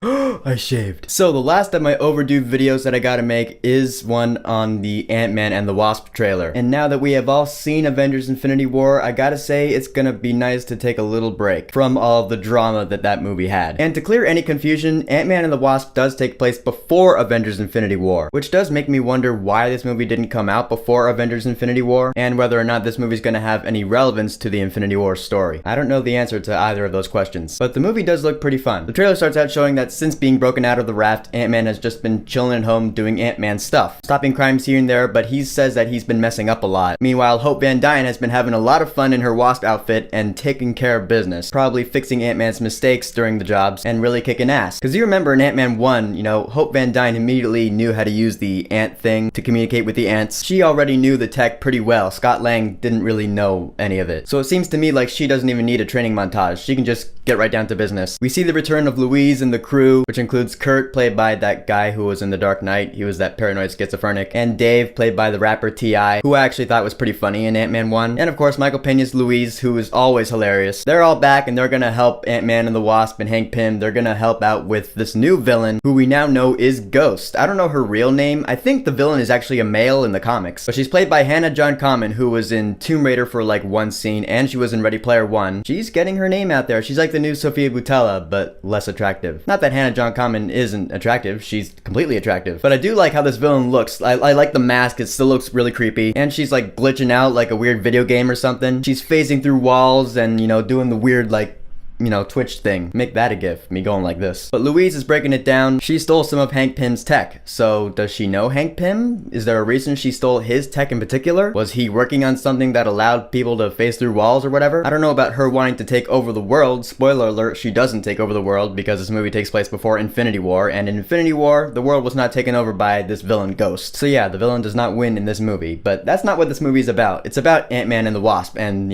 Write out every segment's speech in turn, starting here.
I shaved. So the last of my overdue videos that I gotta make is one on the Ant-Man and the Wasp trailer. And now that we have all seen Avengers Infinity War, I gotta say it's gonna be nice to take a little break from all the drama that movie had. And to clear any confusion, Ant-Man and the Wasp does take place before Avengers Infinity War, which does make me wonder why this movie didn't come out before Avengers Infinity War, and whether or not this movie's gonna have any relevance to the Infinity War story. I don't know the answer to either of those questions, but the movie does look pretty fun. The trailer starts out showing that since being broken out of the raft, Ant-Man has just been chilling at home doing Ant-Man stuff, stopping crimes here and there, but he says that he's been messing up a lot. Meanwhile, Hope Van Dyne has been having a lot of fun in her Wasp outfit and taking care of business, probably fixing Ant-Man's mistakes during the jobs and really kicking ass. Because you remember in Ant-Man 1, Hope Van Dyne immediately knew how to use the ant thing to communicate with the ants. She already knew the tech pretty well. Scott Lang didn't really know any of it. So it seems to me like she doesn't even need a training montage. She can just get right down to business. We see the return of Louise and the crew, which includes Kurt, played by that guy who was in The Dark Knight. He was that paranoid schizophrenic. And Dave, played by the rapper T.I., who I actually thought was pretty funny in Ant-Man 1. And of course, Michael Peña's Louise, who is always hilarious. They're all back and they're gonna help Ant-Man and the Wasp and Hank Pym. They're gonna help out with this new villain, who we now know is Ghost. I don't know her real name. I think the villain is actually a male in the comics. But she's played by Hannah John-Kamen, who was in Tomb Raider for like one scene, and she was in Ready Player One. She's getting her name out there. She's like the new Sofia Boutella, but less attractive. Not that Hannah John-Kamen isn't attractive, she's completely attractive. But I do like how this villain looks. I like the mask, it still looks really creepy. And she's like glitching out like a weird video game or something. She's phasing through walls and, doing the weird like, Twitch thing. Make that a gif, me going like this. But Louise is breaking it down. She stole some of Hank Pym's tech. So does she know Hank Pym? Is there a reason she stole his tech in particular? Was he working on something that allowed people to phase through walls or whatever? I don't know about her wanting to take over the world. Spoiler alert, she doesn't take over the world because this movie takes place before Infinity War. And in Infinity War, the world was not taken over by this villain Ghost. So yeah, the villain does not win in this movie. But that's not what this movie is about. It's about Ant-Man and the Wasp and,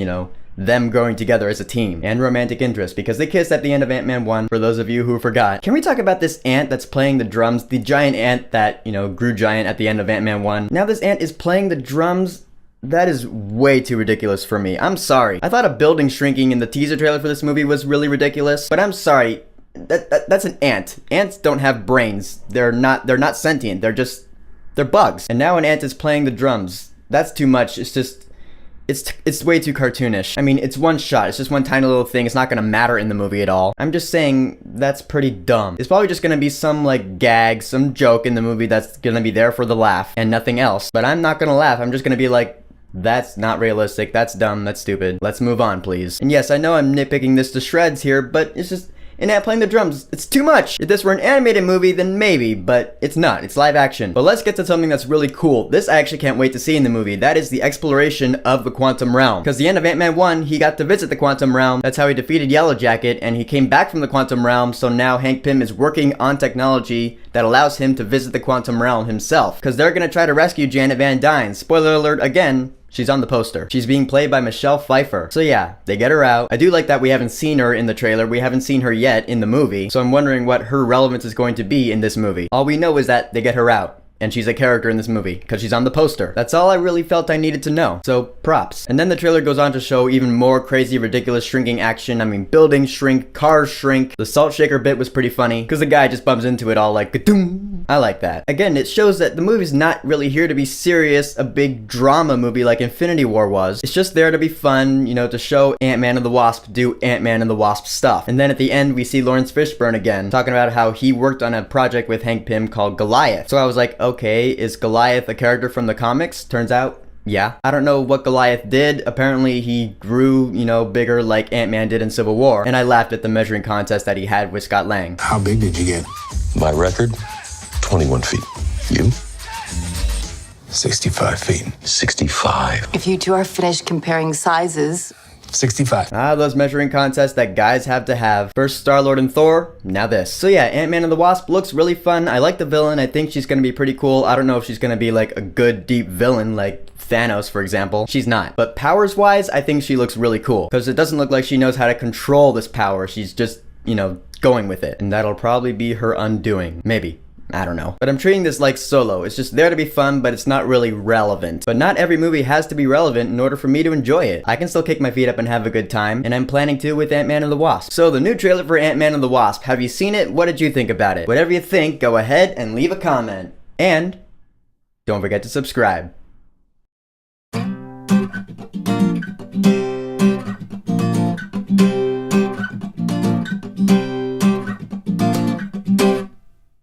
them growing together as a team, and romantic interest, because they kiss at the end of Ant-Man 1, for those of you who forgot. Can we talk about this ant that's playing the drums? The giant ant that, grew giant at the end of Ant-Man 1. Now this ant is playing the drums? That is way too ridiculous for me. I'm sorry. I thought a building shrinking in the teaser trailer for this movie was really ridiculous, but I'm sorry. That's an ant. Ants don't have brains. They're not sentient. They're bugs. And now an ant is playing the drums. That's too much. It's way too cartoonish. I mean, it's one shot. It's just one tiny little thing. It's not gonna matter in the movie at all. I'm just saying that's pretty dumb. It's probably just gonna be some like gag, some joke in the movie that's gonna be there for the laugh and nothing else. But I'm not gonna laugh. I'm just gonna be like, that's not realistic. That's dumb. That's stupid. Let's move on, please. And yes, I know I'm nitpicking this to shreds here, but it's just an ant playing the drums. It's too much. If this were an animated movie, then maybe, but it's not. It's live action. But let's get to something that's really cool. This I actually can't wait to see in the movie. That is the exploration of the quantum realm. Because the end of Ant-Man 1, he got to visit the quantum realm. That's how he defeated Yellow Jacket, and he came back from the quantum realm, so now Hank Pym is working on technology that allows him to visit the quantum realm himself. Because they're gonna try to rescue Janet Van Dyne. Spoiler alert again. She's on the poster. She's being played by Michelle Pfeiffer. So yeah, they get her out. I do like that we haven't seen her in the trailer. We haven't seen her yet in the movie. So I'm wondering what her relevance is going to be in this movie. All we know is that they get her out. And she's a character in this movie, because she's on the poster. That's all I really felt I needed to know. So, props. And then the trailer goes on to show even more crazy, ridiculous shrinking action. I mean, buildings shrink, cars shrink. The salt shaker bit was pretty funny, because the guy just bumps into it all like, ka-doom. I like that. Again, it shows that the movie's not really here to be serious, a big drama movie like Infinity War was. It's just there to be fun, to show Ant-Man and the Wasp do Ant-Man and the Wasp stuff. And then at the end, we see Lawrence Fishburne again, talking about how he worked on a project with Hank Pym called Goliath. So I was like, okay, is Goliath a character from the comics? Turns out, yeah. I don't know what Goliath did. Apparently he grew, bigger like Ant-Man did in Civil War. And I laughed at the measuring contest that he had with Scott Lang. How big did you get? My record, 21 feet. You? 65 feet. 65. If you two are finished comparing sizes, 65. Ah, those measuring contests that guys have to have. First Star-Lord and Thor, now this. So yeah, Ant-Man and the Wasp looks really fun. I like the villain. I think she's gonna be pretty cool. I don't know if she's gonna be like a good, deep villain like Thanos, for example. She's not. But powers-wise, I think she looks really cool. Because it doesn't look like she knows how to control this power. She's just, going with it. And that'll probably be her undoing. Maybe. I don't know. But I'm treating this like Solo. It's just there to be fun, but it's not really relevant. But not every movie has to be relevant in order for me to enjoy it. I can still kick my feet up and have a good time, and I'm planning to with Ant-Man and the Wasp. So the new trailer for Ant-Man and the Wasp, have you seen it? What did you think about it? Whatever you think, go ahead and leave a comment. And don't forget to subscribe.